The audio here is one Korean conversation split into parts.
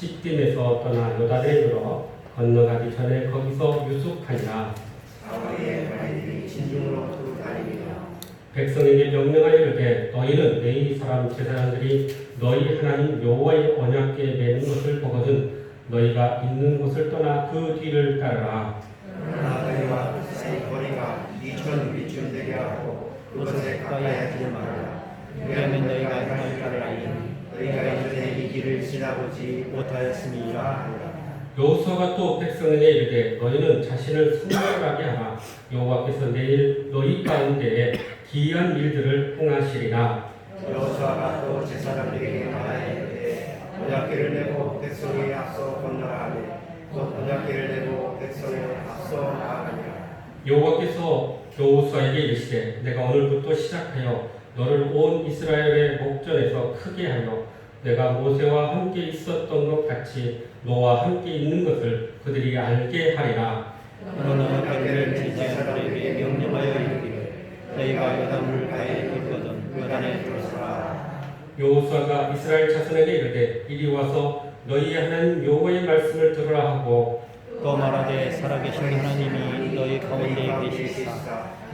시딤에서 떠나 요단에 이르러 건너가기 전에 거기서 유숙하니라. 아버지의 발들이 진중으로 두루다니며 백성에게 명령하여 이르되 너희는 내 사람 제사장들이 너희 하나님 여호와의 언약궤 매는 것을 보거든 너희가 있는 곳을 떠나 그 뒤를 따르라. 너희와 새 거리가 이천 비쯤 되게 하고 그것에 가까이 하지 말라. 왜냐하면 너희가 향을 따르라니 너희가 이전에 이 길을 지나보지 못하였음이라 하노라. 여호수아가 또 백성에게 이르되 너희는 자신을 성결하게 하라. 여호와께서 내일 너희 가운데에 기이한 일들을 행하시리라. 여호수아가 또 제사장들에게 말하되 언약궤를 내고 백성이 앞서 건너라 하니 곧 언약궤를 내고 백성이 앞서 나아가니라. 여호와께서 여호수아에게 이르시되 내가 오늘부터 시작하여 너를 온 이스라엘의 목전에서 크게 하여 내가 모세와 함께 있었던 것 같이 너와 함께 있는 것을 그들이 알게 하리라. 너는 그들을 제사장들에게 명령하여 이르기를 너희가 요단을 가에 있거든 요단에 들어서라. 여호수아가 이스라엘 자손에게 이르되 이리 와서 너희 하나님 여호와의 말씀을 들으라 하고 또 말하되 살아계신 하나님이 너희 가운데 계시사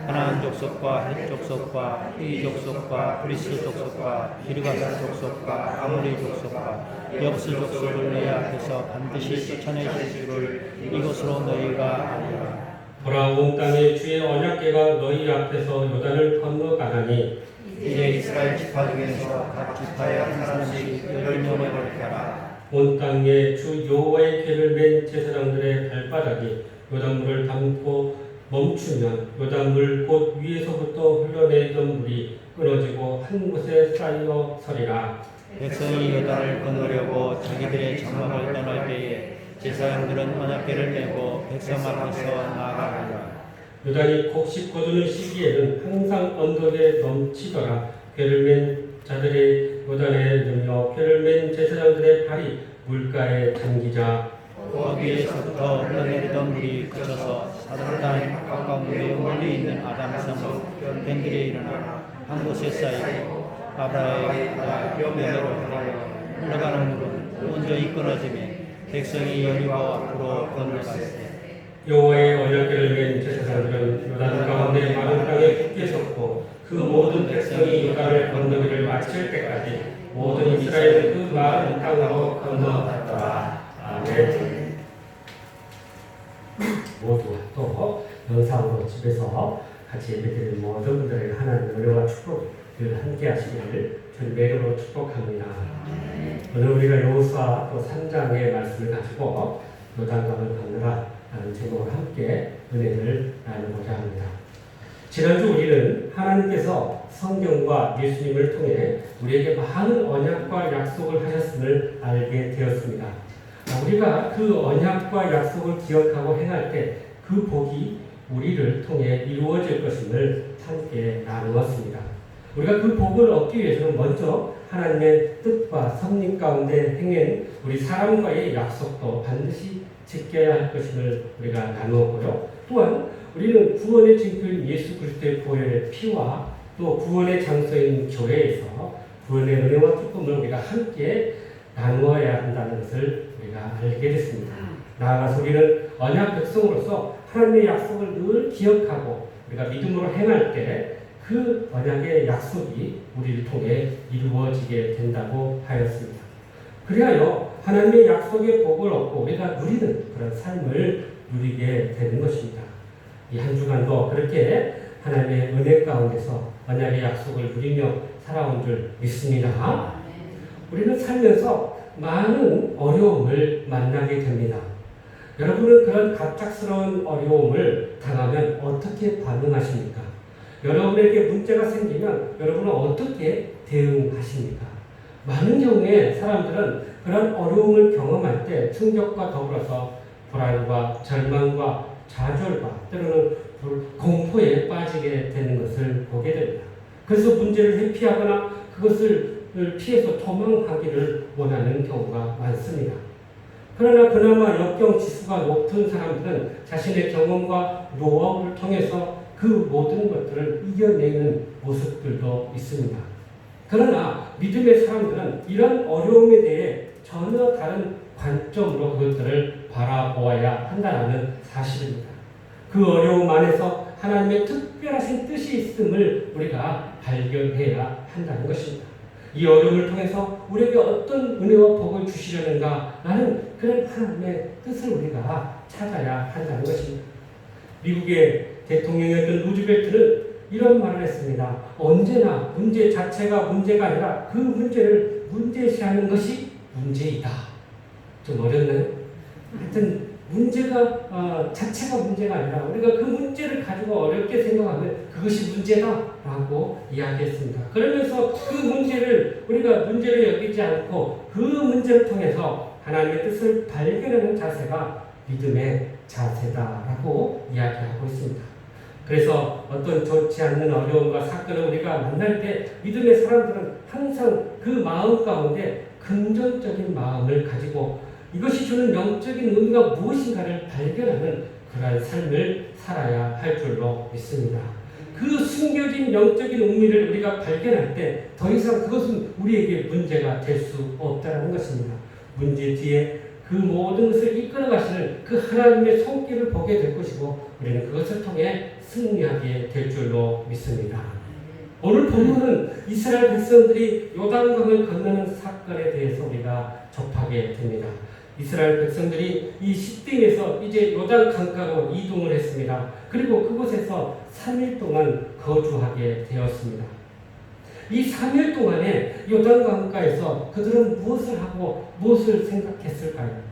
가나안 족속과 헷 족속과 이 족속과 브리스 족속과 기르가스 족속과 아모리 족속과 엽스 족속을 너희 앞에서 반드시 쫓아내실 줄을 이것으로 너희가 알리라. 보라 온 땅에 주의 언약궤가 너희 앞에서 요단을 건너가나니 이제 이스라엘 지파 중에서 각 지파에 한 사람씩 10명을 택하라. 온 땅에 주 여호와의 궤를 맨 제사장들의 발바닥이 요단물을 담고 멈추면 요단물 곧 위에서부터 흘러내리던 물이 끊어지고 한 곳에 쌓여 서리라. 백성이 요단을 건너려고 자기들의 장막을 떠날 때에 제사장들은 언약궤를 메고 백성 앞에서 나아가니라. 요단이 곡식 거두는 시기에는 항상 언덕에 넘치더라. 궤를 맨 자들의 요단에 넣으며 궤를 맨 제사장들의 발이 물가에 잠기자 거기에서부터 흘러내리던 물이 그쳐서 사단단 가까운 물에 멀리 있는 아담섬으로 밴들에 일어나 한 곳에 쌓이고 아브라의 면으로 향하여 흘러가는 물은 온전히 끊어지며 백성이 여리고 앞으로 건너갔으니 여호와의 언약궤를 맨 제사장들은 요단 가운데 마른 땅에 굳게 섰고 그 모든 백성이 요단을 건너기를 마칠 때까지 모든 이스라엘은 그 마른 땅으로 건너갔더라. 아멘. 모두 또 영상으로 집에서 같이 예배드리는 모든 분들에게 하나님의 은혜와 축복을 함께 하시기를 주의 이름으로 축복합니다. 오늘 우리가 여호수아 또 3장의 말씀을 가지고 요단강을 건너라 라는 제목으로 함께 은혜를 나누고자 합니다. 지난주 우리는 하나님께서 성경과 예수님을 통해 우리에게 많은 언약과 약속을 하셨음을 알게 되었습니다. 우리가 그 언약과 약속을 기억하고 행할 때 그 복이 우리를 통해 이루어질 것임을 함께 나누었습니다. 우리가 그 복을 얻기 위해서는 먼저 하나님의 뜻과 섭리 가운데 행한 우리 사람과의 약속도 반드시 지켜야 할 것임을 우리가 나누었고요. 또한 우리는 구원의 징표인 예수 그리스도의 보혈의 피와 또 구원의 장소인 교회에서 구원의 은혜와 기쁨을 우리가 함께 나누어야 한다는 것을 우리가 알게 됐습니다. 나아가서 우리는 언약 백성으로서 하나님의 약속을 늘 기억하고 우리가 믿음으로 행할 때 그 언약의 약속이 우리를 통해 이루어지게 된다고 하였습니다. 그리하여 하나님의 약속의 복을 얻고 우리가 누리는 그런 삶을 누리게 되는 것입니다. 이 한 주간도 그렇게 하나님의 은혜 가운데서 언약의 약속을 누리며 살아온 줄 믿습니다. 우리는 살면서 많은 어려움을 만나게 됩니다. 여러분은 그런 갑작스러운 어려움을 당하면 어떻게 반응하십니까? 여러분에게 문제가 생기면 여러분은 어떻게 대응하십니까? 많은 경우에 사람들은 그런 어려움을 경험할 때 충격과 더불어서 불안과 절망과 좌절과 때로는 공포에 빠지게 되는 것을 보게 됩니다. 그래서 문제를 회피하거나 그것을 피해서 도망하기를 원하는 경우가 많습니다. 그러나 그나마 역경지수가 높은 사람들은 자신의 경험과 노하우를 통해서 그 모든 것들을 이겨내는 모습들도 있습니다. 그러나 믿음의 사람들은 이런 어려움에 대해 전혀 다른 관점으로 그것들을 바라보아야 한다는 사실입니다. 그 어려움 안에서 하나님의 특별하신 뜻이 있음을 우리가 발견해야 한다는 것입니다. 이 어려움을 통해서 우리에게 어떤 은혜와 복을 주시려는가 라는 그런 하나님의 뜻을 우리가 찾아야 한다는 것입니다. 미국의 대통령이었던 루즈벨트는 이런 말을 했습니다. 언제나 문제 자체가 문제가 아니라 그 문제를 문제시하는 것이 문제이다. 좀 어렵나요? 하여튼 문제가 자체가 문제가 아니라 우리가 그 문제를 가지고 어렵게 생각하면 그것이 문제다라고 이야기했습니다. 그러면서 그 문제를 우리가 문제로 여기지 않고 그 문제를 통해서 하나님의 뜻을 발견하는 자세가 믿음의 자세다라고 이야기하고 있습니다. 그래서 어떤 좋지 않는 어려움과 사건을 우리가 만날 때 믿음의 사람들은 항상 그 마음 가운데 긍정적인 마음을 가지고 이것이 주는 영적인 의미가 무엇인가를 발견하는 그러한 삶을 살아야 할 줄로 믿습니다. 그 숨겨진 영적인 의미를 우리가 발견할 때 더 이상 그것은 우리에게 문제가 될 수 없다는 것입니다. 문제 뒤에 그 모든 것을 이끌어 가시는 그 하나님의 손길을 보게 될 것이고 우리는 그것을 통해 승리하게 될 줄로 믿습니다. 오늘 본문은 이스라엘 백성들이 요단강을 건너는 사건에 대해서 우리가 접하게 됩니다. 이스라엘 백성들이 이 시딤에서 이제 요단 강가로 이동을 했습니다. 그리고 그곳에서 3일 동안 거주하게 되었습니다. 이 3일 동안에 요단 강가에서 그들은 무엇을 하고 무엇을 생각했을까요?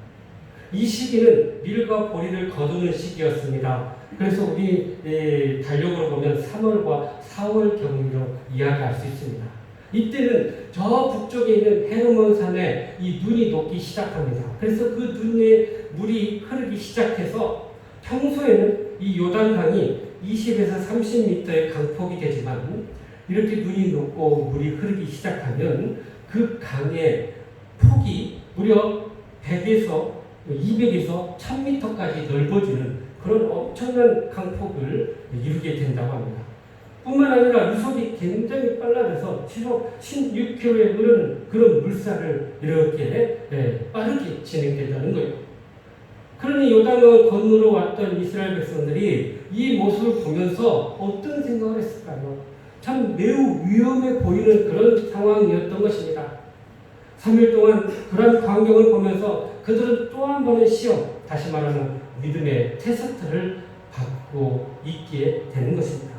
이 시기는 밀과 보리를 거두는 시기였습니다. 그래서 우리 달력으로 보면 3월과 4월 경으로 이야기할 수 있습니다. 이때는 저 북쪽에 있는 헤르몬 산에 이 눈이 녹기 시작합니다. 그래서 그 눈에 물이 흐르기 시작해서 평소에는 이 요단강이 20에서 30m의 강폭이 되지만 이렇게 눈이 녹고 물이 흐르기 시작하면 그 강의 폭이 무려 100에서 200에서 1000m까지 넓어지는 그런 엄청난 강폭을 이루게 된다고 합니다. 뿐만 아니라 유속이 굉장히 빨라져서 시속 16km에 흐르는 그런 물살을 이렇게 빠르게 진행된다는 거예요. 그러니 요단강을 건너러 왔던 이스라엘 백성들이 이 모습을 보면서 어떤 생각을 했을까요? 참 매우 위험해 보이는 그런 상황이었던 것입니다. 3일 동안 그런 광경을 보면서 그들은 또 한 번의 시험, 다시 말하는 믿음의 테스트를 받고 있게 되는 것입니다.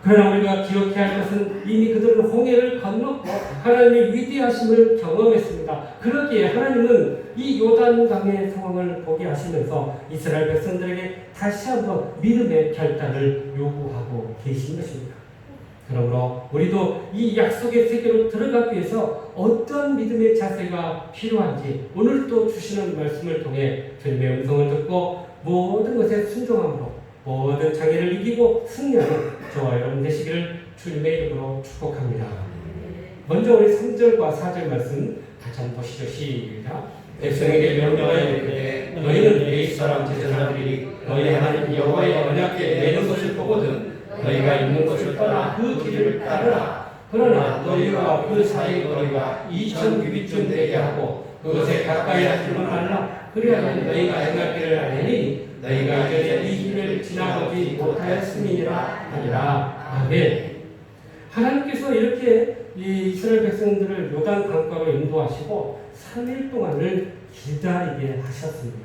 그러나 우리가 기억해야 할 것은 이미 그들은 홍해를 건넜고 하나님의 위대하심을 경험했습니다. 그러기에 하나님은 이 요단강의 상황을 보게 하시면서 이스라엘 백성들에게 다시 한번 믿음의 결단을 요구하고 계신 것입니다. 그러므로 우리도 이 약속의 세계로 들어가기 위해서 어떤 믿음의 자세가 필요한지 오늘 또 주시는 말씀을 통해 주님의 음성을 듣고 모든 것에 순종함으로 모든 장애를 이기고 승리하는 저와 여러분 되시기를 주님의 이름으로 축복합니다. 먼저 우리 3절과 4절 말씀 같이 한번 보시죠. 시작. 백성에게 명령하여 이르되 너희는 내 이스라엘 제사장들이 너희 하나님 여호와의 언약궤에 매는 것을 보거든 너희가 있는 곳을 떠나 그 길을 따르라. 그러나 너희와 그 사이 거리가 2000규빗쯤 되게 하고 그것에 가까이 하지는 말라. 그리하면 너희가 행할 길을 알리니 너희가 이전에 이 길을 지나가지 못하였음이니라 하니라. 아멘. 하나님께서 이렇게 이 이스라엘 백성들을 요단 강가로 인도하시고 3일 동안을 기다리게 하셨습니다.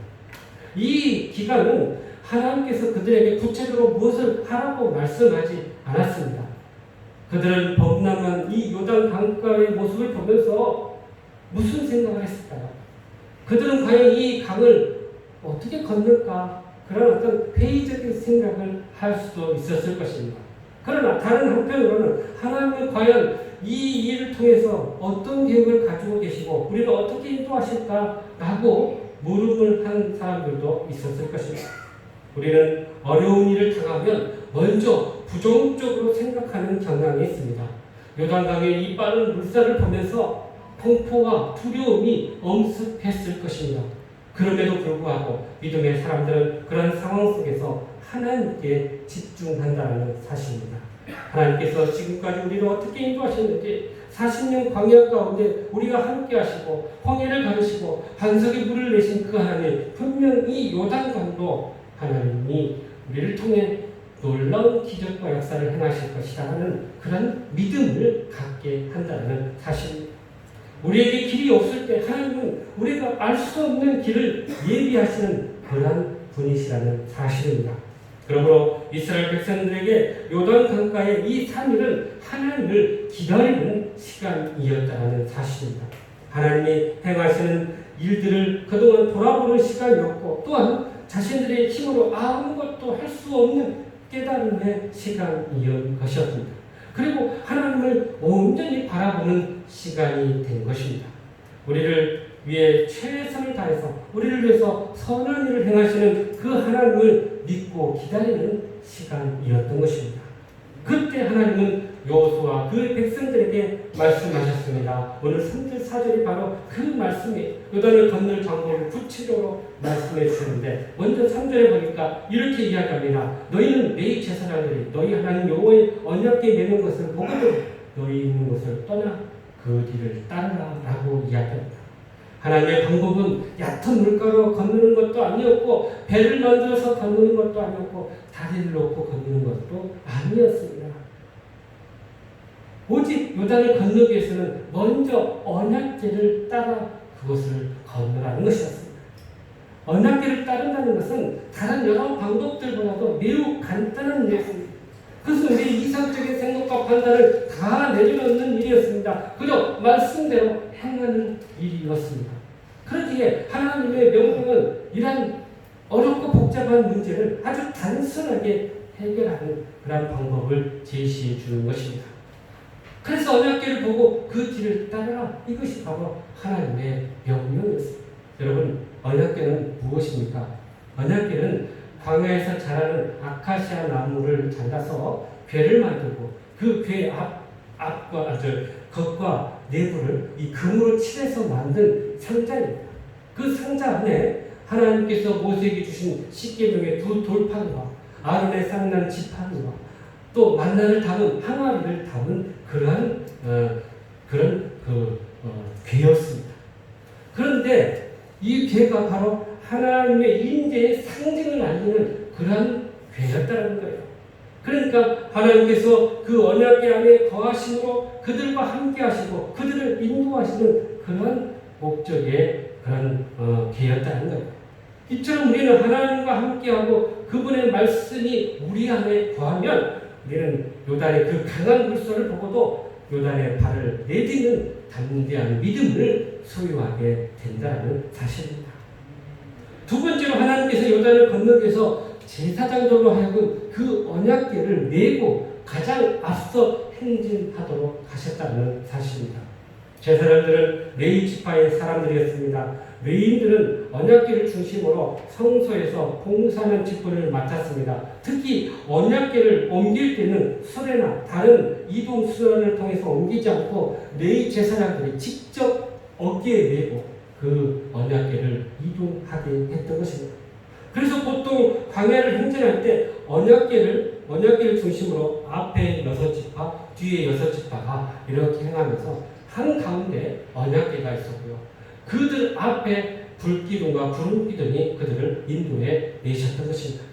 이 기간은 하나님께서 그들에게 구체적으로 무엇을 하라고 말씀하지 않았습니다. 그들은 범람한 이 요단 강가의 모습을 보면서 무슨 생각을 했을까요? 그들은 과연 이 강을 어떻게 건널까? 그런 어떤 회의적인 생각을 할 수도 있었을 것입니다. 그러나 다른 한편으로는 하나님은 과연 이 일을 통해서 어떤 계획을 가지고 계시고 우리가 어떻게 인도하실까라고 물음을 한 사람들도 있었을 것입니다. 우리는 어려운 일을 당하면 먼저 부정적으로 생각하는 경향이 있습니다. 요단강의 이 빠른 물살을 보면서 공포와 두려움이 엄습했을 것입니다. 그럼에도 불구하고 믿음의 사람들은 그런 상황 속에서 하나님께 집중한다는 사실입니다. 하나님께서 지금까지 우리를 어떻게 인도하셨는지 40년 광야 가운데 우리가 함께 하시고 홍해를 가르시고 반석에 물을 내신 그 하나님, 분명 이 요단강도 하나님이 우리를 통해 놀라운 기적과 역사를 행하실 것이다 하는 그런 믿음을 갖게 한다는 사실입니다. 우리에게 길이 없을 때 하나님은 우리가 알 수 없는 길을 예비하시는 그러한 분이시라는 사실입니다. 그러므로 이스라엘 백성들에게 요단 강가의 이 3일은 하나님을 기다리는 시간이었다는 사실입니다. 하나님이 행하시는 일들을 그동안 돌아보는 시간이었고, 또한 자신들의 힘으로 아무것도 할 수 없는 깨달음의 시간이었던 것이었습니다. 그리고 하나님을 온전히 바라보는 시간이 된 것입니다. 우리를 위해 최선을 다해서 우리를 위해서 선한 일을 행하시는 그 하나님을 믿고 기다리는 시간이었던 것입니다. 그때 하나님은 여호수아 그 백성들에게 말씀하셨습니다. 오늘 3절 4절이 바로 그 말씀이 요단을 건널 방법을 구체적으로 말씀해 주시는데, 먼저 3절에 보니까 이렇게 이야기합니다. 너희는 내 제사장들이 너희 하나님 여호와의 언약궤 매는 것을 보거든 너희 있는 곳을 떠나 그 뒤를 따르라 라고 이야기합니다. 하나님의 방법은 얕은 물가로 건너는 것도 아니었고, 배를 만들어서 건너는 것도 아니었고, 다리를 놓고 건너는 것도 아니었습니다. 오직 요단을 건너기 위해서는 먼저 언약궤를 따라 그것을 건너라는 것이었습니다. 언약궤를 따른다는 것은 다른 여러 방법들보다도 매우 간단한 일이었습니다. 그것은 우리의 이상적인 생각과 판단을 다 내려놓는 일이었습니다. 그저 말씀대로 행하는 일이었습니다. 그렇기에 하나님의 명령은 이러한 어렵고 복잡한 문제를 아주 단순하게 해결하는 그런 방법을 제시해 주는 것입니다. 그래서 언약궤를 보고 그 길을 따라, 이것이 바로 하나님의 명령이었습니다. 여러분, 언약궤는 무엇입니까? 언약궤는 광야에서 자라는 아카시아 나무를 잘라서 궤를 만들고 그 궤 겉과 내부를 이 금으로 칠해서 만든 상자입니다. 그 상자 안에 하나님께서 모세에게 주신 십계명의 2 돌판과 아론의 쌍난 지팡이와 또 만나를 담은 항아리를 담은 그런 궤였습니다. 그런데 이 궤가 바로 하나님의 임재의 상징을 알리는 그런 궤였다는 거예요. 그러니까 하나님께서 그 언약궤 안에 거하심으로 그들과 함께 하시고 그들을 인도하시는 그런 목적의 그런 궤였다는 거예요. 이처럼 우리는 하나님과 함께하고 그분의 말씀이 우리 안에 거하면 우리는 요단의 그 강한 물소를 보고도 요단의 발을 내딛는 담대한 믿음을 소유하게 된다는 사실입니다. 두 번째로 하나님께서 요단을 건너기 위해서 제사장들로 하여금 그 언약궤를 메고 가장 앞서 행진하도록 하셨다는 사실입니다. 제사장들은 레위 지파의 사람들이었습니다. 레위인들은 언약궤를 중심으로 성소에서 봉사하는 직분을 맡았습니다. 특히 언약궤를 옮길 때는 수레나 다른 이동 수단을 통해서 옮기지 않고 레위 제사장들이 직접 어깨에 메고 그 언약궤를 이동하게 했던 것입니다. 그래서 보통 광야를 행진할 때 언약궤를 중심으로 앞에 6지파, 뒤에 6지파가 이렇게 행하면서 한 가운데 언약궤가 있었고요. 그들 앞에 불기둥과 구름기둥이 그들을 인도해 내셨던 것입니다.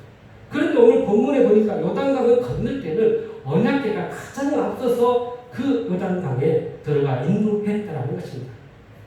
그런데 오늘 본문에 보니까 요단강을 건널 때는 언약궤가 가장 앞서서 그 요단강에 들어가 인도했다는 것입니다.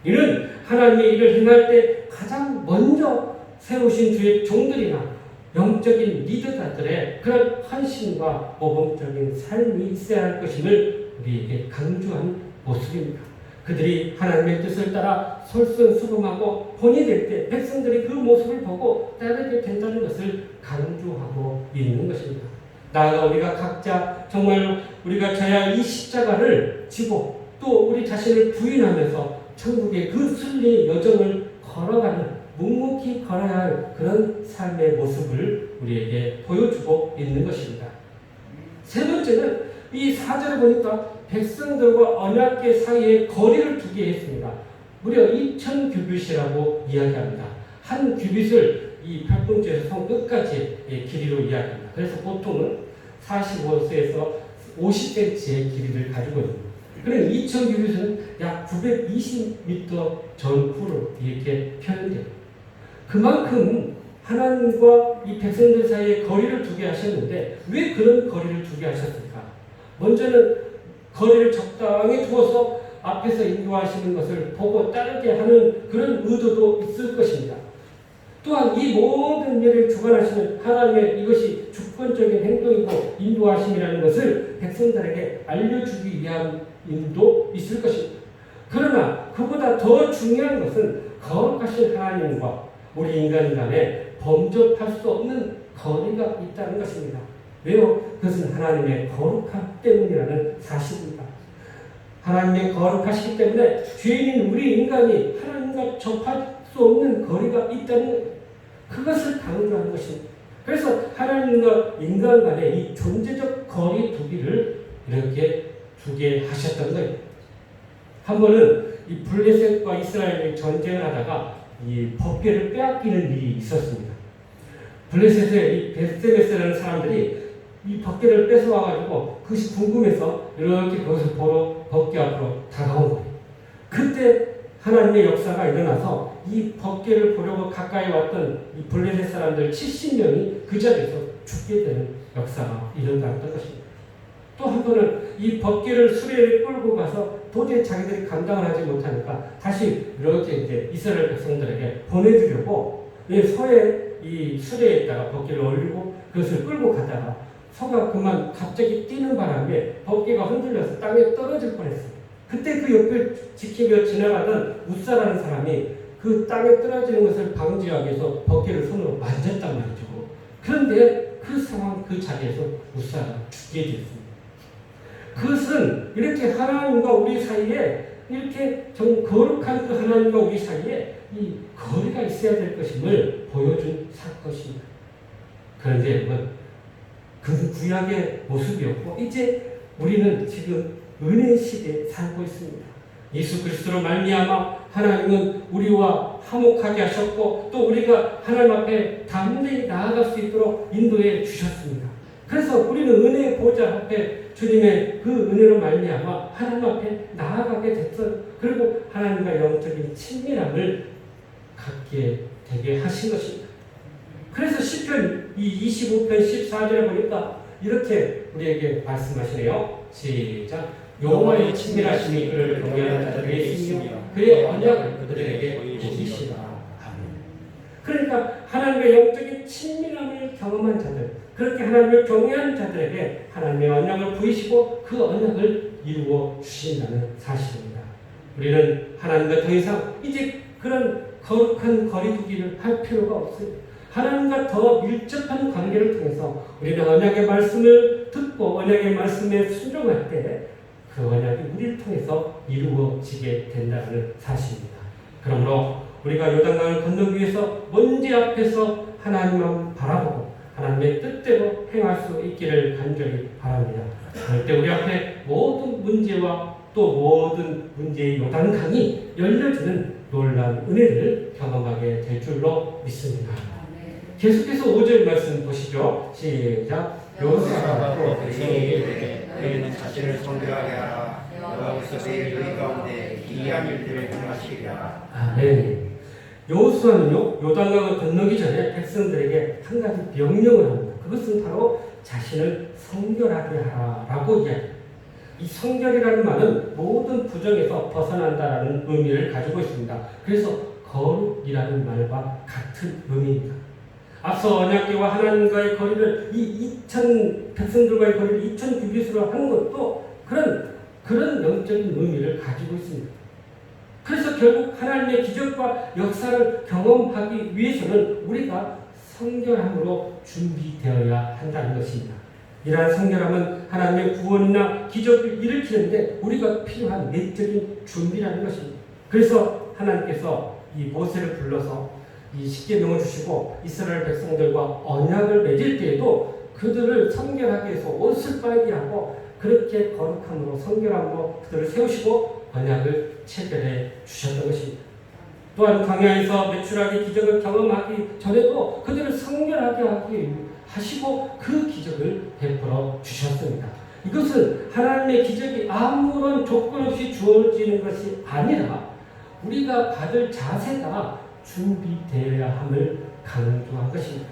이는 하나님의 일을 행할 때 가장 먼저 세우신 주의 종들이나 영적인 리더들의 그런 헌신과 모범적인 삶이 있어야 할 것임을 우리에게 강조한 모습입니다. 그들이 하나님의 뜻을 따라 솔선수범하고 본이 될 때 백성들이 그 모습을 보고 따르게 된다는 것을 강조하고 있는 것입니다. 나아가 우리가 각자 정말 우리가 져야 할 이 십자가를 지고 또 우리 자신을 부인하면서 천국의 그 순리의 여정을 걸어가는, 묵묵히 걸어야 할 그런 삶의 모습을 우리에게 보여주고 있는 것입니다. 세 번째는 이 4절을 보니까 백성들과 언약궤 사이에 거리를 두게 했습니다. 무려 2000규빗이라고 이야기합니다. 한 규빗을 이 8번째에서 성 끝까지의 길이로 이야기합니다. 그래서 보통은 45세에서 50cm의 길이를 가지고 있습니다. 그럼 2천 규빗은 약 920m 전후로 이렇게 표현돼요. 그만큼 하나님과 이 백성들 사이에 거리를 두게 하셨는데 왜 그런 거리를 두게 하셨을까? 먼저는 거리를 적당히 두어서 앞에서 인도하시는 것을 보고 따르게 하는 그런 의도도 있을 것입니다. 또한 이 모든 일을 주관하시는 하나님의 이것이 주권적인 행동이고 인도하심이라는 것을 백성들에게 알려주기 위한 일도 있을 것입니다. 그러나 그보다 더 중요한 것은 거룩하신 하나님과 우리 인간 간에 범접할 수 없는 거리가 있다는 것입니다. 왜요? 그것은 하나님의 거룩함 때문이라는 사실입니다. 하나님의 거룩하시기 때문에 죄인인 우리 인간이 하나님과 접할 수 없는 거리가 있다는 그것을 강조하는 것입니다. 그래서 하나님과 인간 간의 이 존재적 거리 두기를 이렇게 두게 하셨던 거예요. 한 번은 이 블레셋과 이스라엘이 전쟁을 하다가 이 법궤를 빼앗기는 일이 있었습니다. 블레셋의 이 베스메스라는 사람들이 이 법궤를 뺏어와가지고 그것이 궁금해서 이렇게 그것을 보러 법궤 앞으로 다가온 거예요. 그때 하나님의 역사가 일어나서 이 법궤를 보려고 가까이 왔던 이 블레셋 사람들 70명이 그 자리에서 죽게 되는 역사가 일어났던 것입니다. 또 한 번은 이 법궤를 수레에 끌고 가서 도저히 자기들이 감당을 하지 못하니까 다시 이렇게 이제 이스라엘 백성들에게 보내주려고 서에 이 수레에다가 법궤를 올리고 그것을 끌고 가다가 소가 그만 갑자기 뛰는 바람에 법궤가 흔들려서 땅에 떨어질 뻔했어요. 그때 그 옆을 지키며 지나가던 우사라는 사람이 그 땅에 떨어지는 것을 방지하기 위해서 법궤를 손으로 만졌단 말이죠. 그런데 그 상황 그 자리에서 우사가 죽게 됐습니다. 그것은 이렇게 하나님과 우리 사이에 이렇게 좀 거룩한 그 하나님과 우리 사이에 이 거리가 있어야 될 것임을 보여준 사건입니다. 그런데 그 구약의 모습이었고 이제 우리는 지금 은혜의 시대에 살고 있습니다. 예수 그리스도로 말미암아 하나님은 우리와 화목하게 하셨고 또 우리가 하나님 앞에 담대히 나아갈 수 있도록 인도해 주셨습니다. 그래서 우리는 은혜의 보좌 앞에 주님의 그 은혜로 말미암아 하나님 앞에 나아가게 됐어요. 그리고 하나님과 영적인 친밀함을 갖게 되게 하신 것입니다. 그래서 시편 25편 14절에 보니까 이렇게 우리에게 말씀하시네요. 시작. 여호와의 친밀하심이 그를 경외하는 자들에게 있으며 그의 언약을 그들에게 보이시라. 아멘. 그러니까 하나님의 영적인 친밀함을 경험한 자들, 그렇게 하나님을 경외하는 자들에게 하나님의 언약을 보이시고 그 언약을 이루어 주신다는 사실입니다. 우리는 하나님과 더 이상 이제 그런 거룩한 거리두기를 할 필요가 없습니다. 하나님과 더 밀접한 관계를 통해서 우리는 언약의 말씀을 듣고 언약의 말씀에 순종할 때 그 언약이 우리를 통해서 이루어지게 된다는 사실입니다. 그러므로 우리가 요단강을 건너기 위해서 먼지 앞에서 하나님만 바라보고 하나님의 뜻대로 행할 수 있기를 간절히 바랍니다. 그럴 때 우리 앞에 모든 문제와 또 모든 문제의 요단강이 열려주는 놀라운 은혜를 경험하게 될 줄로 믿습니다. 계속해서 5절 말씀 보시죠. 시작. 여호수아가 또 백성에게 이르되 너희는 자신을 성결하게 하라. 여호와께서 너희 가운데 기이한 일들을 행하시리라. 아멘. 여호수아는요 요단강을 건너기 전에 백성들에게 한 가지 명령을 합니다. 그것은 바로 자신을 성결하게 하라고 이야기합니다. 이 성결이라는 말은 모든 부정에서 벗어난다라는 의미를 가지고 있습니다. 그래서 거룩이라는 말과 같은 의미입니다. 앞서 언약궤와 하나님과의 거리를 이 2천 백성들과의 거리를 2천 규빗으로 하는 것도 그런 영적인 의미를 가지고 있습니다. 그래서 결국 하나님의 기적과 역사를 경험하기 위해서는 우리가 성결함으로 준비되어야 한다는 것입니다. 이러한 성결함은 하나님의 구원이나 기적을 일으키는데 우리가 필요한 내적인 준비라는 것입니다. 그래서 하나님께서 이 모세를 불러서 이 십계명을 주시고 이스라엘 백성들과 언약을 맺을 때에도 그들을 성결하게 해서 옷을 빨게 하고 그렇게 거룩함으로 성결함으로 그들을 세우시고 언약을 체결해 주셨던 것입니다. 또한 광야에서 메추라기 기적을 경험하기 전에도 그들을 성결하게 하시고 그 기적을 베풀어 주셨습니다. 이것은 하나님의 기적이 아무런 조건 없이 주어지는 것이 아니라 우리가 받을 자세가 준비되어야 함을 강조한 것입니다.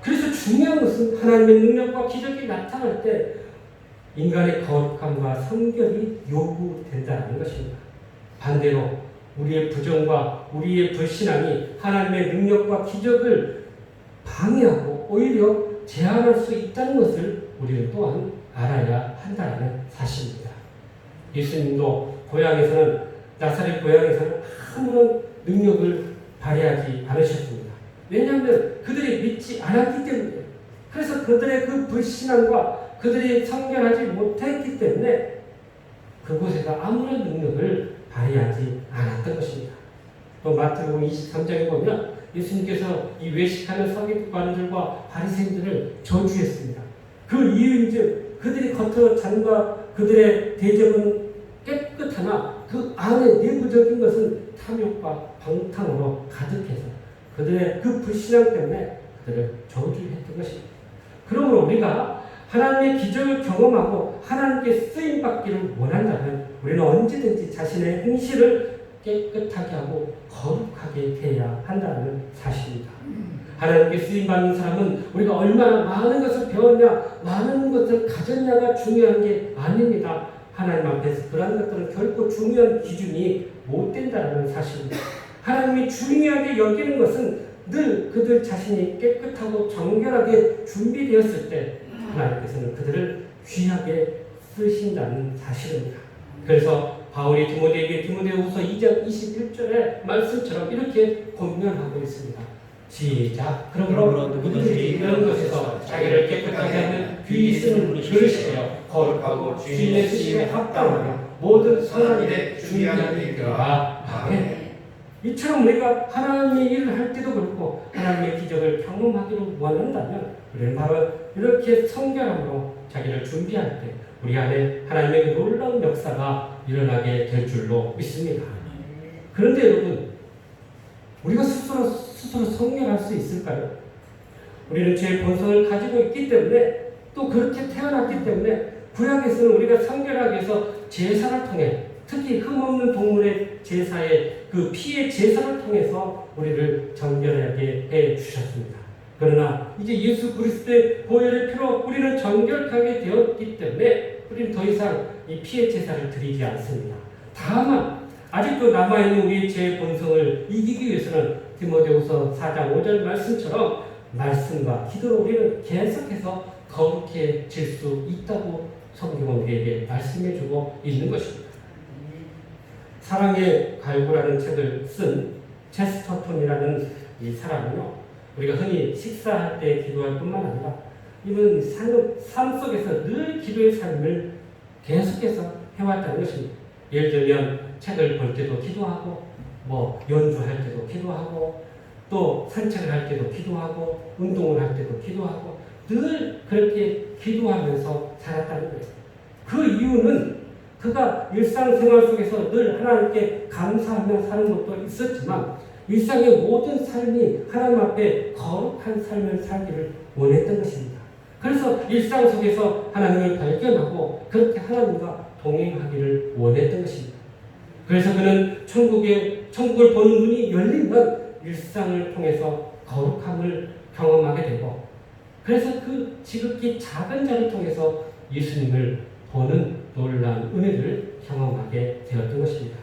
그래서 중요한 것은 하나님의 능력과 기적이 나타날 때 인간의 거룩함과 성결이 요구된다는 것입니다. 반대로 우리의 부정과 우리의 불신앙이 하나님의 능력과 기적을 방해하고 오히려 제한할 수 있다는 것을 우리는 또한 알아야 한다는 사실입니다. 예수님도 나사렛 고향에서는 아무런 능력을 발휘하지 않으셨습니다. 왜냐하면 그들이 믿지 않았기 때문에, 그래서 그들의 그 불신앙과 그들이 성결하지 못했기 때문에 그곳에서 아무런 능력을 발휘하지 않았던 것입니다. 또 마태복음 23장에 보면 예수님께서 이 외식하는 서기관들과 바리새인들을 저주했습니다. 그 이유인즉 그들이 겉으로 잔과 그들의 대접은 깨끗하나 그 안에 내부적인 것은 탐욕과 방탕으로 가득해서 그들의 그 불신앙 때문에 그들을 저주했던 것입니다. 그러므로 우리가 하나님의 기적을 경험하고 하나님께 쓰임받기를 원한다면 우리는 언제든지 자신의 행실을 깨끗하게 하고 거룩하게 해야 한다는 사실입니다. 하나님께 쓰임받는 사람은 우리가 얼마나 많은 것을 배웠냐, 많은 것을 가졌냐가 중요한 게 아닙니다. 하나님 앞에서 그런 것들은 결코 중요한 기준이 못 된다는 사실입니다. 하나님이 중요하게 여기는 것은 늘 그들 자신이 깨끗하고 정결하게 준비되었을 때 하나님께서는 그들을 귀하게 쓰신다는 사실입니다. 그래서 바울이 디모데에게 디모데후서 2장 21절의 말씀처럼 이렇게 권면하고 있습니다. 시작. 그러므로 누구든지 이런 것에서 자기를 깨끗하게 하는 귀히 쓰는 그릇이 되어 거룩하고 주인의 쓰임에 합당하며 모든 선한 일에 준비하게 되어라. 아멘. 이처럼 우리가 하나님의 일을 할 때도 그렇고 하나님의 기적을 경험하기를 원한다면 우리는 바로 이렇게 성결함으로 자기를 준비할 때 우리 안에 하나님의 놀라운 역사가 일어나게 될 줄로 믿습니다. 그런데 여러분, 우리가 스스로 성결할 수 있을까요? 우리는 죄의 본성을 가지고 있기 때문에 또 그렇게 태어났기 때문에 구약에서는 우리가 성결하기 위해서 제사를 통해 특히 흠없는 동물의 제사의 그 피의 제사를 통해서 우리를 정결하게 해 주셨습니다. 그러나 이제 예수 그리스도의 보혈의 피로 우리는 정결하게 되었기 때문에 우리는 더 이상 이 피의 제사를 드리지 않습니다. 다만 아직도 남아있는 우리의 죄의 본성을 이기기 위해서는 디모데후서 4장 5절 말씀처럼 말씀과 기도로 우리는 계속해서 거룩해질 수 있다고 성경은 우리에게 말씀해주고 있는 것입니다. 사랑의 갈구라는 책을 쓴 체스터톤이라는 이 사람은요, 우리가 흔히 식사할 때 기도할 뿐만 아니라 이분 삶 속에서 늘 기도의 삶을 계속해서 해왔다는 것입니다. 예를 들면 책을 볼 때도 기도하고, 연주할 때도 기도하고, 또 산책을 할 때도 기도하고, 운동을 할 때도 기도하고, 늘 그렇게 기도하면서 살았다는 거예요. 그 이유는 그가 일상생활 속에서 늘 하나님께 감사하며 사는 것도 있었지만 일상의 모든 삶이 하나님 앞에 거룩한 삶을 살기를 원했던 것입니다. 그래서 일상 속에서 하나님을 발견하고 그렇게 하나님과 동행하기를 원했던 것입니다. 그래서 그는 천국을 보는 눈이 열리면 일상을 통해서 거룩함을 경험하게 되고, 그래서 그 지극히 작은 자를 통해서 예수님을 보는 놀라운 은혜를 경험하게 되었던 것입니다.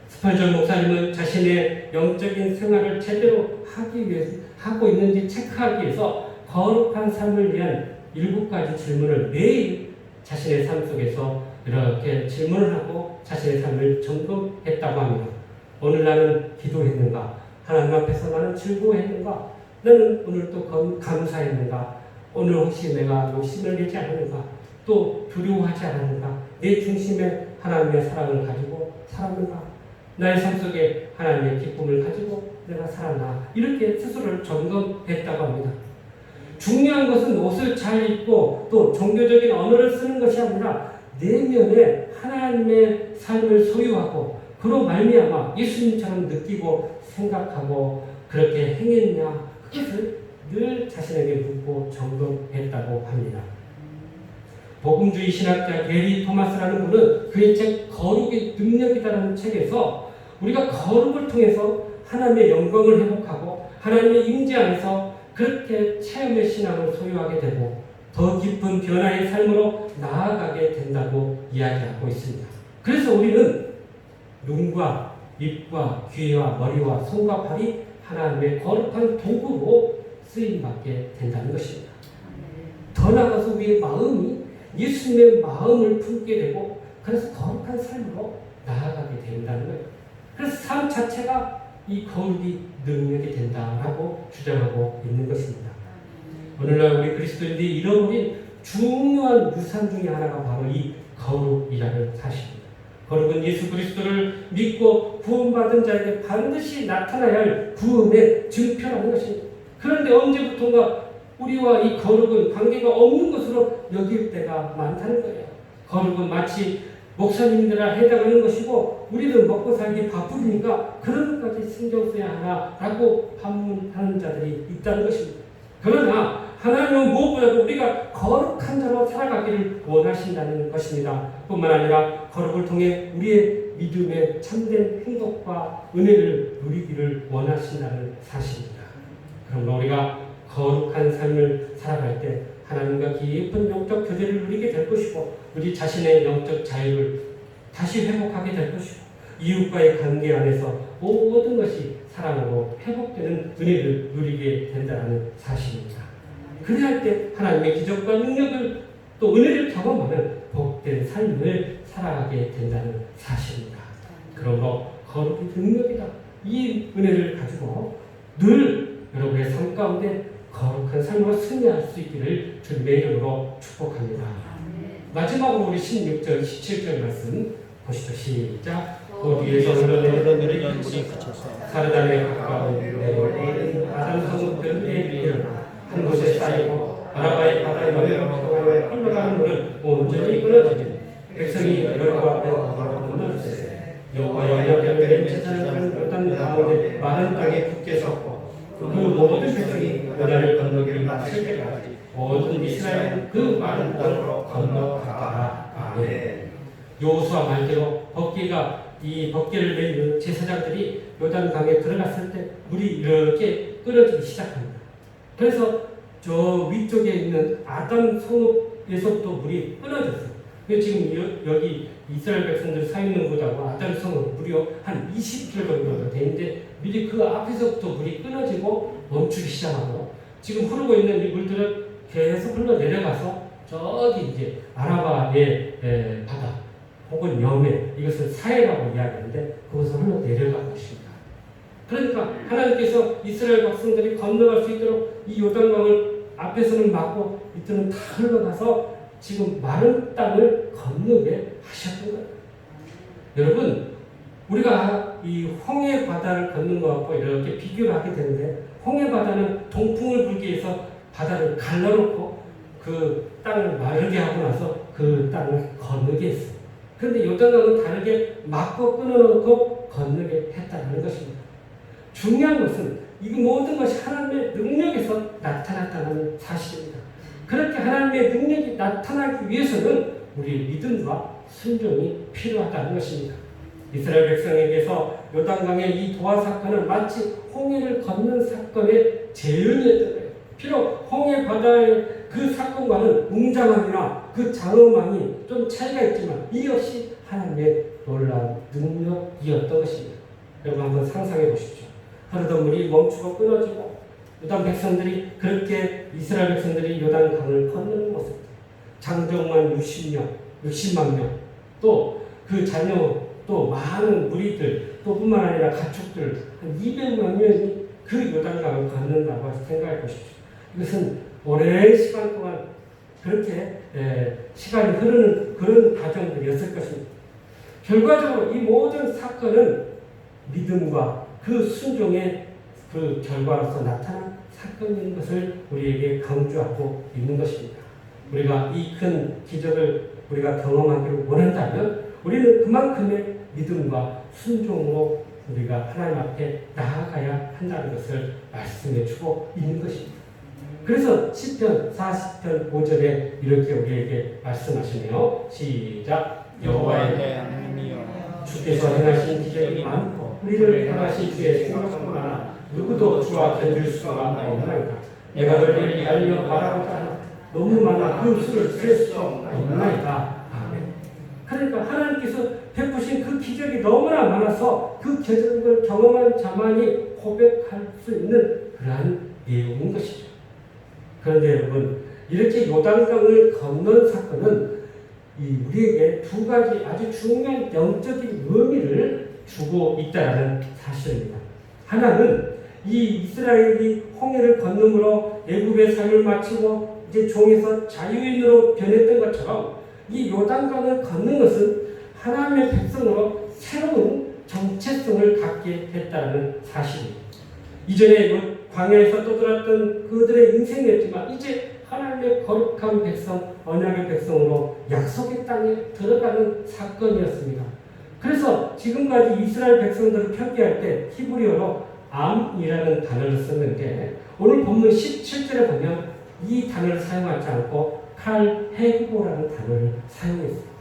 스펄전 목사님은 자신의 영적인 생활을 제대로 하고 있는지 체크하기 위해서 거룩한 삶을 위한 7가지 질문을 매일 자신의 삶 속에서 이렇게 질문을 하고 자신의 삶을 점검했다고 합니다. 오늘 나는 기도했는가? 하나님 앞에서 나는 즐거워했는가? 나는 오늘 또 감사했는가? 오늘 혹시 내가 욕심을 내지 않았는가? 또 두려워하지 않았는가? 내 중심에 하나님의 사랑을 가지고 살았는가? 나의 삶 속에 하나님의 기쁨을 가지고 내가 살았나? 이렇게 스스로를 점검했다고 합니다. 중요한 것은 옷을 잘 입고 또 종교적인 언어를 쓰는 것이 아니라 내면에 하나님의 삶을 소유하고 그로 말미암아 예수님처럼 느끼고 생각하고 그렇게 행했냐, 그것을 늘 자신에게 묻고 점검했다고 합니다. 복음주의 신학자 게리 토마스라는 분은 그의 책 거룩의 능력이라는 책에서 우리가 거룩을 통해서 하나님의 영광을 회복하고 하나님의 임재 안에서 그렇게 체험의 신앙을 소유하게 되고 더 깊은 변화의 삶으로 나아가게 된다고 이야기하고 있습니다. 그래서 우리는 눈과 입과 귀와 머리와 손과 발이 하나님의 거룩한 도구로 쓰임받게 된다는 것입니다. 더 나아가서 우리의 마음이 예수님의 마음을 품게 되고 그래서 거룩한 삶으로 나아가게 된다는 거예요. 그래서 삶 자체가 이 거룩이 능력이 된다라고 주장하고 있는 것입니다. 오늘날 우리 그리스도인들이 잃어버린 중요한 유산 중에 하나가 바로 이 거룩이라는 사실입니다. 거룩은 예수 그리스도를 믿고 구원받은 자에게 반드시 나타나야 할 구원의 증표라는 것입니다. 그런데 언제부턴가 우리와 이 거룩은 관계가 없는 것으로 여길 때가 많다는 거예요. 거룩은 마치 목사님들아 해당하는 것이고 우리는 먹고 살기 바쁘니까 그런 것까지 신경 써야 하나라고 반문하는 자들이 있다는 것입니다. 그러나 하나님은 무엇보다도 우리가 거룩한 자로 살아가기를 원하신다는 것입니다. 뿐만 아니라 거룩을 통해 우리의 믿음의 참된 행복과 은혜를 누리기를 원하신다는 사실입니다. 그러므로 우리가 거룩한 삶을 살아갈 때 하나님과 깊은 영적 교제를 누리게 될 것이고 우리 자신의 영적 자유를 다시 회복하게 될 것이고 이웃과의 관계 안에서 모든 것이 사랑으로 회복되는 은혜를 누리게 된다는 사실입니다. 그래야 때 하나님의 기적과 능력을 또 은혜를 경험하는 복된 삶을 살아가게 된다는 사실입니다. 그러므로 거룩이 능력이다. 이 은혜를 가지고 늘 여러분의 삶 가운데 거룩한 삶으로 승리할 수 있기를 주님의 이름으로 축복합니다. 마지막으로 우리 16절, 17절 말씀 보시죠. 시작. 어디에서 흘러내리는 연분이 그쳐서 사르단에 가까운 내월린 아담 성읍들에 일어나 한 곳에 쌓이고 아라바의 바다에 넘어가며 흘러가는 물은 온전히 끊어지니 백성이 여호와 앞에 건너주세. 여호와의 옆에 제사장은 요단 가운데 마른 땅에 굳게 섰고 그 모든 백성이 요단을 건너기를 마칠 때까지 모든 이스라엘은 그 마른 땅으로 건너가더라. 아멘. 여호수아 말대로 이 법궤를 메는 제사장들이 요단강에 들어갔을 때 물이 이렇게 끓어지기 시작합니다. 그래서 저 위쪽에 있는 아담 성읍에서부터 물이 끊어졌어요. 지금 여기 이스라엘 백성들 서 있는 곳하고 아담 성읍 무려 한 20km 정도 되는데 미리 그 앞에서부터 물이 끊어지고 멈추기 시작하고 지금 흐르고 있는 이 물들은 계속 흘러 내려가서 저기 이제 아라바의 바다 혹은 염해, 이것을 사해라고 이야기하는데 그것을 흘러 내려가고 있습니다. 그러니까 하나님께서 이스라엘 백성들이 건너갈 수 있도록 이 요단강을 앞에서는 막고 밑에는 다 흘러가서 지금 마른 땅을 건너게 하셨던 거예요. 여러분, 우리가 이 홍해 바다를 걷는 것과 이렇게 비교를 하게 되는데 홍해 바다는 동풍을 불게 해서 바다를 갈라놓고 그 땅을 마르게 하고 나서 그 땅을 건너게 했어요. 그런데 요단강은 다르게 막고 끊어놓고 건너게 했다는 것입니다. 중요한 것은 이 모든 것이 하나님의 능력에서 나타났다는 사실입니다. 그렇게 하나님의 능력이 나타나기 위해서는 우리의 믿음과 순종이 필요하다는 것입니다. 이스라엘 백성에게서 요단강의 이 도하 사건은 마치 홍해를 걷는 사건의 재현이었던 거예요. 비록 홍해 바다의 그 사건과는 웅장함이나 그 장엄함이 좀 차이가 있지만 이 역시 하나님의 놀라운 능력이었던 것입니다. 여러분 한번 상상해 보십시오. 흐르던 물이 멈추고 끊어지고 요단 백성들이 그렇게 이스라엘 백성들이 요단강을 건너는 모습, 장정만 60만 명, 또 그 자녀, 또 많은 무리들, 또 뿐만 아니라 가축들 한 200만 명이 그 요단강을 건넌다고 생각해 보십시오. 이것은 오랜 시간 동안 그렇게 시간이 흐르는 그런 과정들이었을 것입니다. 결과적으로 이 모든 사건은 믿음과 그 순종의 그 결과로서 나타난 사건인 것을 우리에게 강조하고 있는 것입니다. 우리가 이 큰 기적을 우리가 경험하기를 원한다면 우리는 그만큼의 믿음과 순종으로 우리가 하나님 앞에 나아가야 한다는 것을 말씀해 주고 있는 것입니다. 그래서 시편 40편 5절에 이렇게 우리에게 말씀하시네요. 시작. 여호와에 대한 하나님이여 주께서 행하신 기적이 많고 우리를 향하신 주의 생각도 많아 누구도 주와 견줄 수가 없나이다. 내가 너희를 알려 말하고자 하나 너무 많아 그 수를 셀 수 없나이다. 아멘. 그러니까 하나님께서 베푸신 그 기적이 너무나 많아서 그 기적을 경험한 자만이 고백할 수 있는 그러한 내용인 것이죠. 그런데 여러분, 이렇게 요단강을 건넌 사건은 우리에게 두 가지 아주 중요한 영적인 의미를 주고 있다는 사실입니다. 하나는 이 이스라엘이 홍해를 건너므로 애굽의 삶을 마치고 이제 종에서 자유인으로 변했던 것처럼 이 요단강을 걷는 것은 하나님의 백성으로 새로운 정체성을 갖게 됐다는 사실입니다. 이전에 광야에서 떠돌았던 그들의 인생이었지만 이제 하나님의 거룩한 백성, 언약의 백성으로 약속의 땅에 들어가는 사건이었습니다. 그래서 지금까지 이스라엘 백성들을 표기할 때 히브리어로 암이라는 단어를 썼는데 오늘 본문 17절에 보면 이 단어를 사용하지 않고 칼헤고라는 단어를 사용했습니다.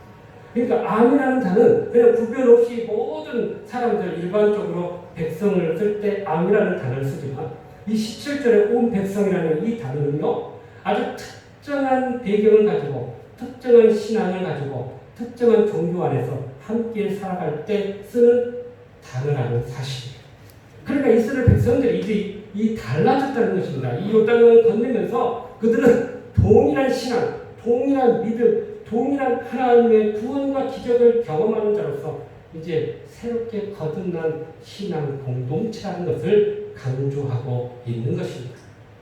그러니까 암이라는 단어는 그냥 구별 없이 모든 사람들 일반적으로 백성을 쓸 때 암이라는 단어를 쓰지만 이 17절에 온 백성이라는 이 단어는요 아주 특정한 배경을 가지고 특정한 신앙을 가지고 특정한 종교 안에서 함께 살아갈 때 쓰는 단어라는 사실이에요. 그러니까 이스라엘 백성들이 이제 이 달라졌다는 것입니다. 이 요단강을 건너면서 그들은 동일한 신앙, 동일한 믿음, 동일한 하나님의 구원과 기적을 경험하는 자로서 이제 새롭게 거듭난 신앙 공동체라는 것을 강조하고 있는 것입니다.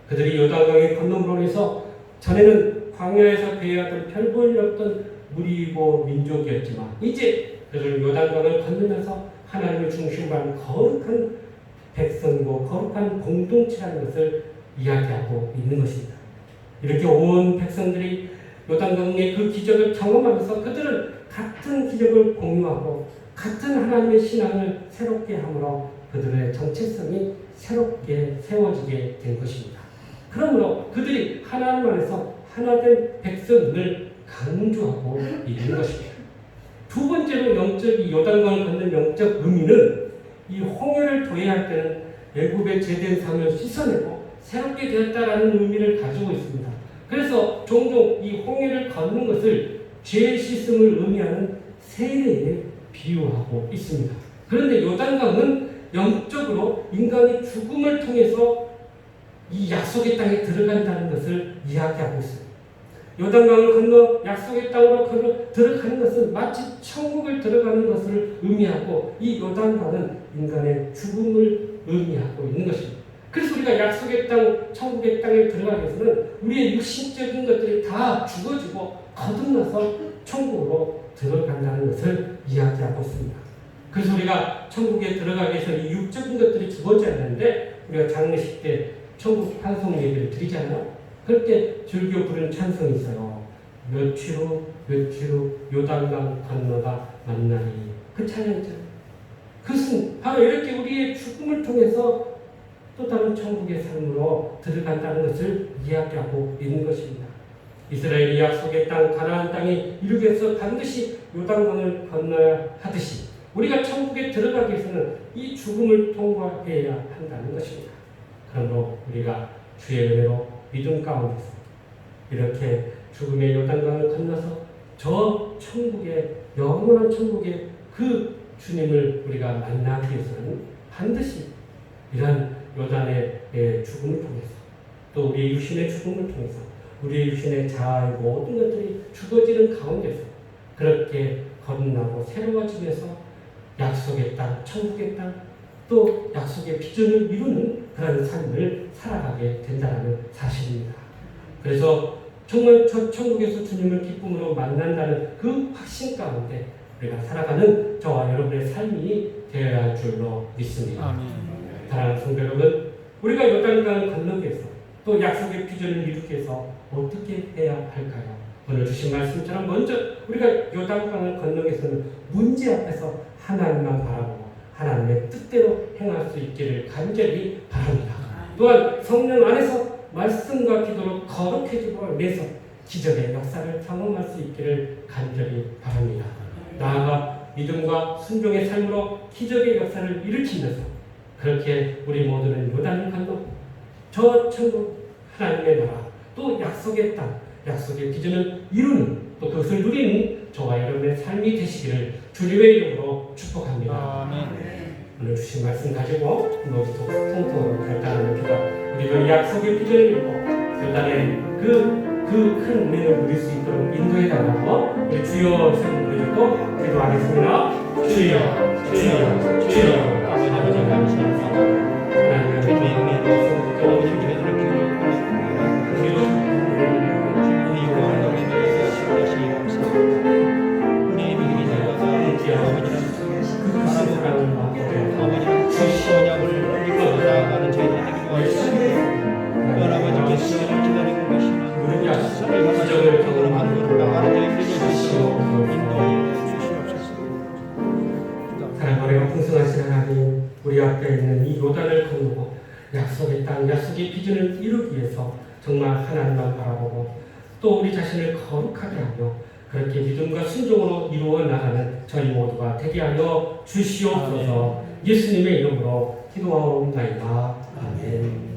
그들이 요단강의 건너므로 인해서 전에는 광야에서 배회하던 별 볼 일 없던 무리고 민족이었지만 이제 그들은 요단강을 건너면서 하나님을 중심으로 하는 거룩한 백성이고 거룩한 공동체라는 것을 이야기하고 있는 것입니다. 이렇게 온 백성들이 요단강의 그 기적을 경험하면서 그들은 같은 기적을 공유하고 같은 하나님의 신앙을 새롭게 함으로 그들의 정체성이 새롭게 세워지게 된 것입니다. 그러므로 그들이 하나님 안에서 하나된 백성을 강조하고 있는 것입니다. 두 번째로 영적 요단강을 걷는 영적 의미는 이 홍해를 도해할 때는 애굽의 제된 삶을 씻어내고 새롭게 되었다라는 의미를 가지고 있습니다. 그래서 종종 이 홍해를 걷는 것을 죄 씻음을 의미하는 세례에 비유하고 있습니다. 그런데 요단강은 영적으로 인간이 죽음을 통해서 이 약속의 땅에 들어간다는 것을 이야기하고 있습니다. 요단강을 건너 약속의 땅으로 들어가는 것은 마치 천국을 들어가는 것을 의미하고 이 요단강은 인간의 죽음을 의미하고 있는 것입니다. 그래서 우리가 약속의 땅, 천국의 땅에 들어가기 위해서는 우리의 육신적인 것들이 다 죽어지고 거듭나서 천국으로 들어간다는 것을 이야기하고 있습니다. 그래서 우리가 천국에 들어가기 위해서 이 육적인 것들이 죽어져야 하는데 우리가 장례식 때 천국 환송 예배를 드리잖아요. 그럴 때 즐겨 부르는 찬송이 있어요. 며칠 후 요단강 건너가 만나리. 그 찬양 있잖아요. 그것은 바로 이렇게 우리의 죽음을 통해서 또 다른 천국의 삶으로 들어간다는 것을 이야기하고 있는 것입니다. 이스라엘이 약속의 땅 가나안 땅에 이르기 위해서 반드시 요단강을 건너야 하듯이 우리가 천국에 들어가기 위해서는 이 죽음을 통과해야 한다는 것입니다. 그러므로 우리가 주의 은혜로 믿음 가운데서 이렇게 죽음의 요단강을 건너서 저 천국의 영원한 천국의 그 주님을 우리가 만나기 위해서는 반드시 이런 요단의 죽음을 통해서 또 우리의 육신의 죽음을 통해서 우리의 육신의 자아의 모든 것들이 죽어지는 가운데서 그렇게 거듭나고 새로워지면서 약속의 땅, 천국의 땅, 또 약속의 비전을 이루는 그런 삶을 살아가게 된다는 사실입니다. 그래서 정말 저 천국에서 주님을 기쁨으로 만난다는 그 확신 가운데 우리가 살아가는 저와 여러분의 삶이 되어야 할 줄로 믿습니다. 아멘. 사랑하는 성도 여러분, 우리가 요단강을 건너기 위해서 또 약속의 비전을 이루기 위해서 어떻게 해야 할까요? 오늘 주신 말씀처럼 먼저 우리가 요단강을 건너기 위해서는 문제 앞에서 하나님만 바라보고 하나님의 뜻대로 행할 수 있기를 간절히 바랍니다. 또한 성령 안에서 말씀과 기도로 거룩해지고 내서 기적의 역사를 경험할 수 있기를 간절히 바랍니다. 나아가 믿음과 순종의 삶으로 기적의 역사를 일으키면서 그렇게 우리 모두는 요단을 건너고 저 천국 하나님의 나라 또 약속의 땅, 약속의 비전을 이루는 또 그것을 누리는 저와 여러분의 삶이 되시기를 주님의 이름으로 축복합니다. 아멘. 오늘 주신 말씀 가지고 모두 통통으로 결단하는 기도, 우리도 약속의 비전을 이루고 결단의 그 큰 은혜를 누릴 수 있도록 인도해 달라고 우리 주여 세분 부르짖고 기도하겠습니다. 주여, 주여, 주여. 아버지 감사합니다. 하나님의 주님의 은혜로 아버지 저희들을 우리도 주님의 영광을 하시기 감사합니다. 우리의 믿음이 되어서 아버지는 사랑을 마음으로 아버지는 그 언약을 이끌어 나아가는 저희들이 되기도 하시고 또한 아버지께서 저희를 기다리고 계시는 우리 선을 향한 기적을 적으로 만들어 나가는 저희들이 될 수 있도록 인도해 주시옵소서. 사랑하며 풍성하신 하나님, 우리 앞에 있는 이 요단을 건너고 약속의 땅, 약속의 비전을 이루기 위해서 정말 하나님만 바라보고 또 우리 자신을 거룩하게 하며 그렇게 믿음과 순종으로 이루어 나가는 저희 모두가 되게 하여 주시옵소서. 예수님의 이름으로 기도하옵나이다. 아멘.